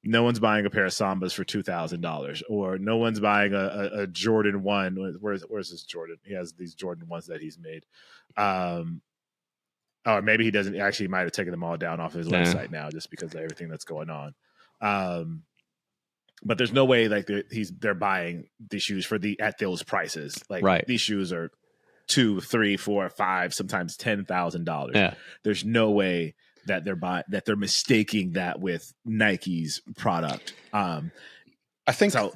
No one's buying a pair of Sambas for $2,000, or no one's buying a Jordan 1. Where's this Jordan? He has these Jordan 1s that he's made. Or maybe he doesn't. Actually, he might have taken them all down off his website now just because of everything that's going on. But there's no way like they're buying these shoes at those prices. Like these shoes are $2,000, $3,000, $4,000, $5,000, sometimes $10,000. Yeah. There's no way that they're mistaking that with Nike's product. I think so.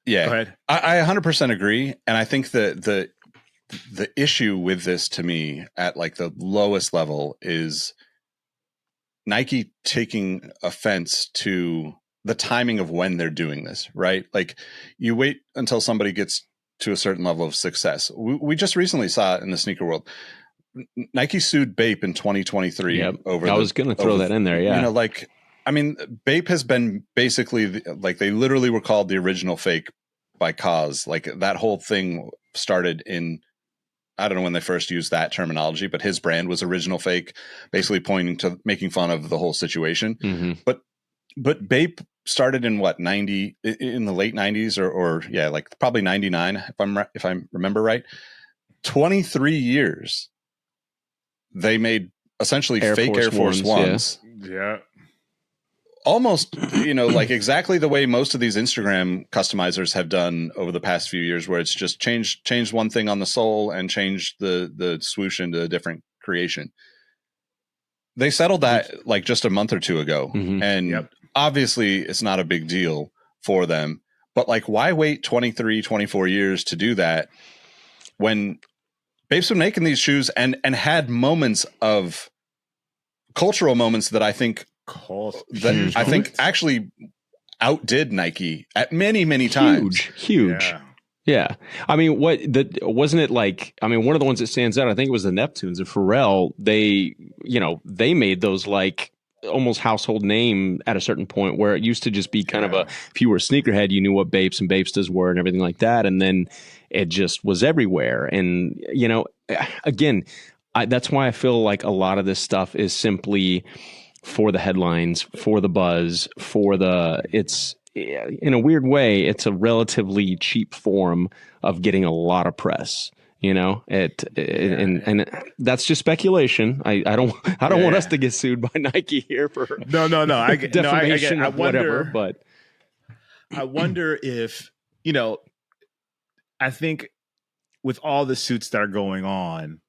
Yeah, go ahead. I 100% agree, and I think that the issue with this to me at like the lowest level is Nike taking offense to the timing of when they're doing this. Right, like you wait until somebody gets to a certain level of success. We just recently saw it in the sneaker world. Nike sued Bape in 2023 over. I was going to throw that in there. Yeah, you know, like I mean, Bape has been basically like they literally were called the original fake by Cause. Like that whole thing started in, I don't know when they first used that terminology, but his brand was original fake, basically pointing to making fun of the whole situation. Mm-hmm. But Bape started in what, 90 in the late 90s or like probably 99 if I remember right. 23 years. They made essentially fake Air Force Ones. Yeah. Almost, like exactly the way most of these Instagram customizers have done over the past few years, where it's just changed one thing on the sole and changed the swoosh into a different creation. They settled that like just a month or two ago. Mm-hmm. And obviously it's not a big deal for them. But like, why wait 23, 24 years to do that when Bape's been making these shoes and had moments of cultural moments that I think actually outdid Nike at many, many times. Huge. Yeah. I mean, wasn't it like, I mean, one of the ones that stands out, I think it was the Neptunes of Pharrell. They made those like almost household name at a certain point, where it used to just be kind of if you were a sneakerhead, you knew what Bapes and Bapestas were and everything like that. And then it just was everywhere. And, again, that's why I feel like a lot of this stuff is simply for the headlines, for the buzz, it's in a weird way, it's a relatively cheap form of getting a lot of press. And that's just speculation. I don't want us to get sued by Nike here for I get defamation I of whatever. But I wonder if I think with all the suits that are going on,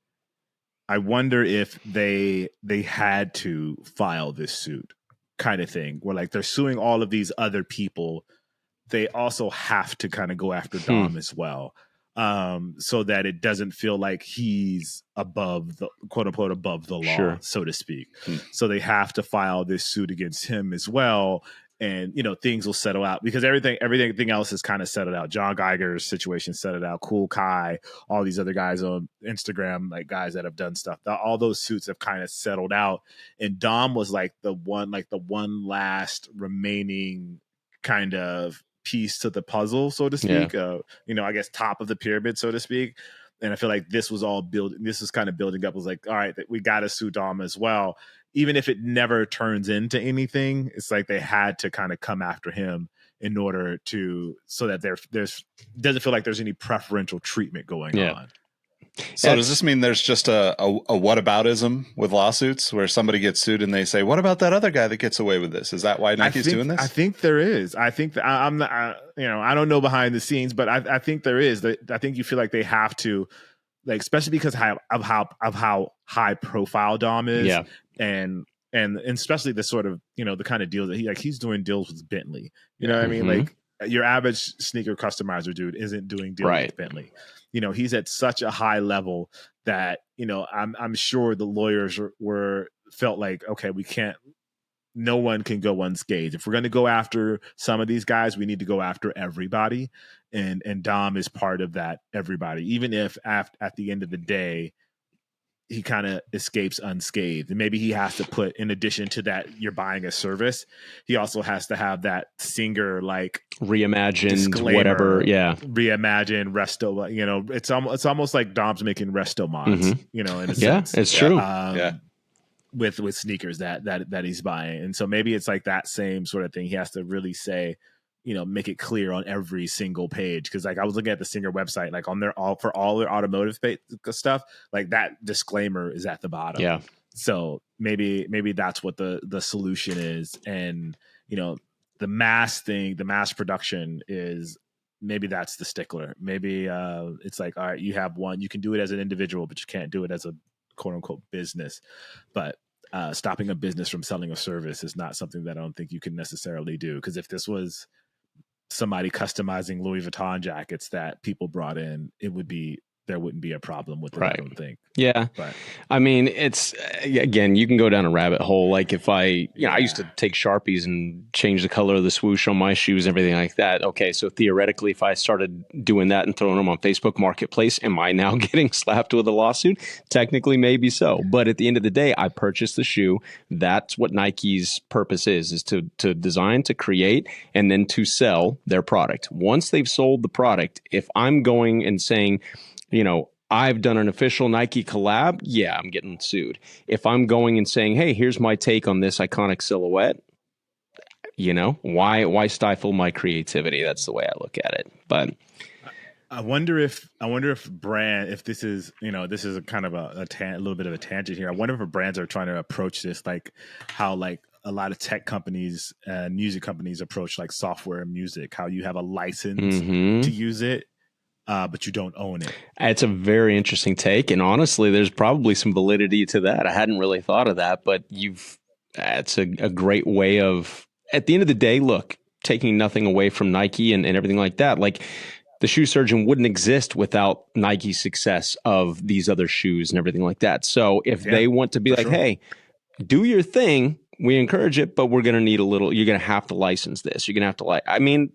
I wonder if they had to file this suit kind of thing, where like they're suing all of these other people. They also have to kind of go after Dom as well. So that it doesn't feel like he's above the quote unquote above the law, so to speak. So they have to file this suit against him as well. And, things will settle out because everything else is kind of settled out. John Geiger's situation settled out. Cool Kai, all these other guys on Instagram, like guys that have done stuff. All those suits have kind of settled out. And Dom was like the one last remaining kind of piece to the puzzle, so to speak. I guess top of the pyramid, so to speak. And I feel like this was all building. This is kind of building up. It was like, all right, we got to sue Dom as well. Even if it never turns into anything, it's like they had to kind of come after him in order so that there's doesn't feel like there's any preferential treatment going on. So does this mean there's just a whataboutism with lawsuits where somebody gets sued and they say, what about that other guy that gets away with this? Is that why Nike's doing this? I think there is. I think that I'm not, I don't know behind the scenes, but I think there is. I think you feel like they have to, like, especially because of how high profile Dom is. Yeah. And especially the sort of, the kind of deals that he's doing deals with Bentley. You know what I mean? Like your average sneaker customizer dude isn't doing deals with Bentley. He's at such a high level that, I'm sure the lawyers felt like, okay, we can't no one can go unscathed. If we're going to go after some of these guys, we need to go after everybody. And Dom is part of that everybody, even if at the end of the day, he kind of escapes unscathed. And maybe he has to put, in addition to that, you're buying a service, he also has to have that Singer like reimagined whatever. Yeah. Reimagined resto. You know, it's almost like Dom's making resto mods, you know, in a sense. Yeah, it's true. With sneakers that he's buying. And so maybe it's like that same sort of thing. He has to really say, you know, make it clear on every single page. Cause like I was looking at the Singer website, like on for all their automotive stuff, like that disclaimer is at the bottom. Yeah. So maybe that's what the solution is. And, you know, the mass production is, maybe that's the stickler. Maybe it's like, all right, you have one, you can do it as an individual, but you can't do it as a quote unquote business. But stopping a business from selling a service is not something that I don't think you can necessarily do. Because if this was somebody customizing Louis Vuitton jackets that people brought in, there wouldn't be a problem with it, right. I don't think. Yeah. But I mean, it's, again, you can go down a rabbit hole. Like if I used to take Sharpies and change the color of the swoosh on my shoes and everything like that. Okay. So theoretically, if I started doing that and throwing them on Facebook Marketplace, am I now getting slapped with a lawsuit? Technically, maybe so. But at the end of the day, I purchased the shoe. That's what Nike's purpose is to design, to create, and then to sell their product. Once they've sold the product, if I'm going and saying, you know, I've done an official Nike collab, yeah, I'm getting sued. If I'm going and saying, hey, here's my take on this iconic silhouette, you know, why stifle my creativity? That's the way I look at it. But I wonder if this is, you know, this is a kind of a little bit of a tangent here. I wonder if brands are trying to approach this like how like a lot of tech companies and music companies approach like software and music, how you have a license to use it. But you don't own it. It's a very interesting take, and honestly, there's probably some validity to that. I hadn't really thought of that, but it's a great way of, at the end of the day, look, taking nothing away from Nike and everything like that. Like the shoe surgeon wouldn't exist without Nike's success of these other shoes and everything like that. So if they want to be like, hey, do your thing, we encourage it, but we're going to need you're going to have to license this. You're going to have to I mean,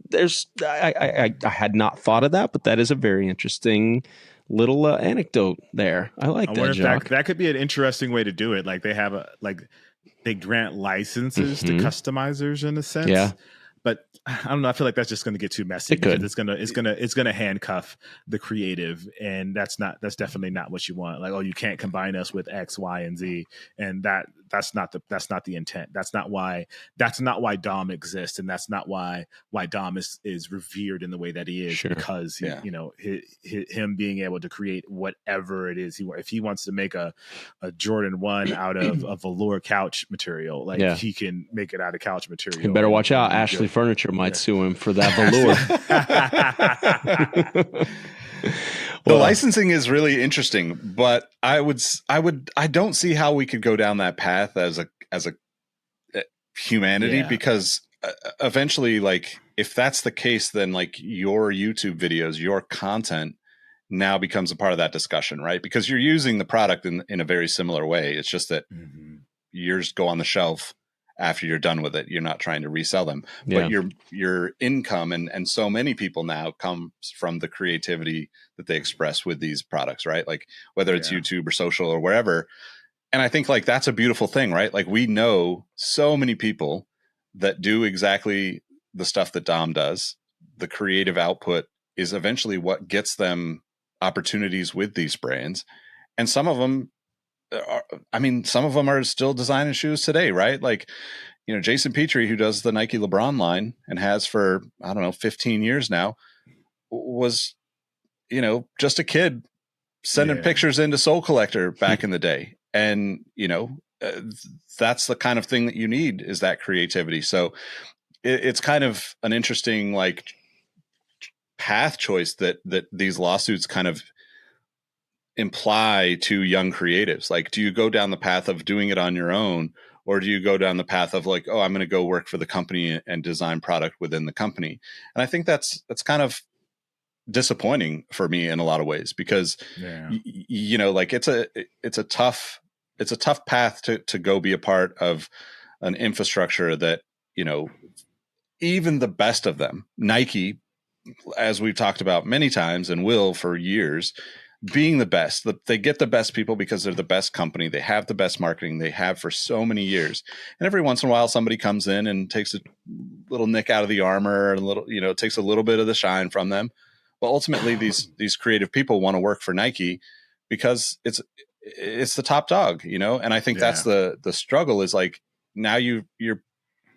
I had not thought of that, but that is a very interesting little anecdote there. I like that. I wonder if that could be an interesting way to do it. Like they have they grant licenses to customizers in a sense. Yeah. But I don't know. I feel like that's just going to get too messy. It's gonna handcuff the creative, and that's definitely not what you want. Like, oh, you can't combine us with X, Y, and Z, and that's not the intent. That's not why Dom exists, and that's not why Dom is revered in the way that he is, because you know, him being able to create whatever it is if he wants to make a Jordan 1 out of a velour couch material, like he can make it out of couch material. You better watch out. Ashley Furniture might sue him for that velour. The licensing is really interesting, but I don't see how we could go down that path as a humanity, because eventually, like, if that's the case, then like your YouTube videos, your content now becomes a part of that discussion, right? Because you're using the product in a very similar way. It's just that yours go on the shelf after you're done with it. You're not trying to resell them, but your income and so many people now comes from the creativity that they express with these products, right? Like whether it's YouTube or social or wherever. And I think like that's a beautiful thing, right? Like we know so many people that do exactly the stuff that Dom does. The creative output is eventually what gets them opportunities with these brands. And some of them are still designing shoes today, right? Like, you know, Jason Petrie, who does the Nike LeBron line and has for, 15 years now, was, you know, just a kid sending pictures into Soul Collector back in the day. And, you know, that's the kind of thing that you need, is that creativity. So it's kind of an interesting, like, path choice that these lawsuits kind of imply to young creatives. Like, do you go down the path of doing it on your own, or do you go down the path of like, oh, I'm going to go work for the company and design product within the company? And I think that's kind of disappointing for me in a lot of ways, because you know, like it's a tough path to go be a part of an infrastructure that, you know, even the best of them, Nike, as we've talked about many times and will for years, being the best, they get the best people because they're the best company. They have the best marketing they have for so many years. And every once in a while, somebody comes in and takes a little nick out of the armor and a little, you know, takes a little bit of the shine from them. But ultimately, these creative people want to work for Nike because it's the top dog, you know. And I think that's the struggle is like now you're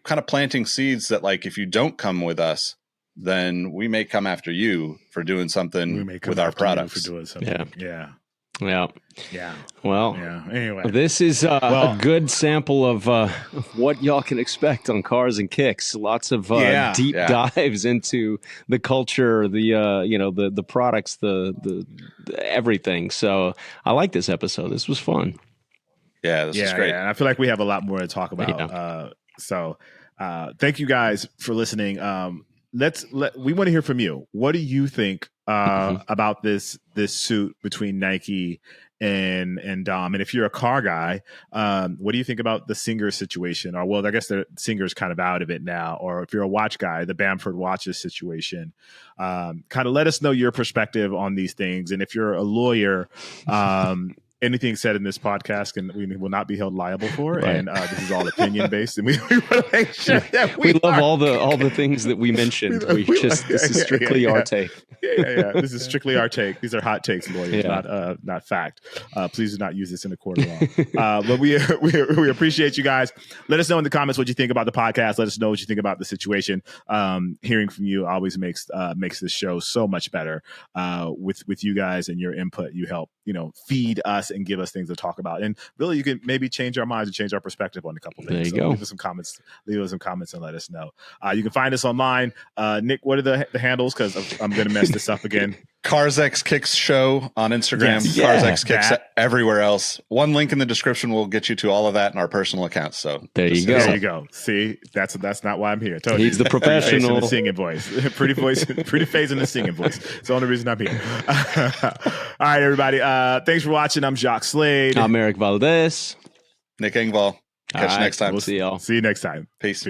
kind of planting seeds that like if you don't come with us, then we may come after you for doing something with our products. For doing something. Yeah. Well, Anyway, this is a good sample of what y'all can expect on Cars and Kicks. Lots of deep dives into the culture, the products, the everything. So I like this episode. This was fun. Yeah, this is great. Yeah. And I feel like we have a lot more to talk about. So thank you guys for listening. We want to hear from you. What do you think about this suit between Nike and Dom? And if you're a car guy, what do you think about the Singer situation? Or well, I guess the Singer's kind of out of it now. Or if you're a watch guy, the Bamford watches situation. Kind of let us know your perspective on these things. And if you're a lawyer, anything said in this podcast we will not be held liable for, right. And this is all opinion based, and we want to make sure that we love all the things that we mentioned. This is strictly our take. This is strictly our take. These are hot takes, lawyers, not fact. Please do not use this in a court of law. But we appreciate you guys. Let us know in the comments what you think about the podcast. Let us know what you think about the situation. Hearing from you always makes this show so much better. With you guys and your input, you help feed us and give us things to talk about. And really, you can maybe change our minds and change our perspective on a couple things. There you go. Leave us some comments and let us know. You can find us online. Nick, what are the handles? Because I'm going to mess this up again. Cars X Kicks Show on Instagram. Cars X Kicks everywhere else. One link in the description will get you to all of that in our personal accounts. So there you go. There you go. See, that's not why I'm here. He's the professional. The singing voice. Pretty face and the singing voice. It's the only reason I'm here. All right, everybody. Thanks for watching. I'm Jacques Slade. I'm Erik Valdez. Nick Engvall. Catch you next time. We'll see y'all. See you next time. Peace.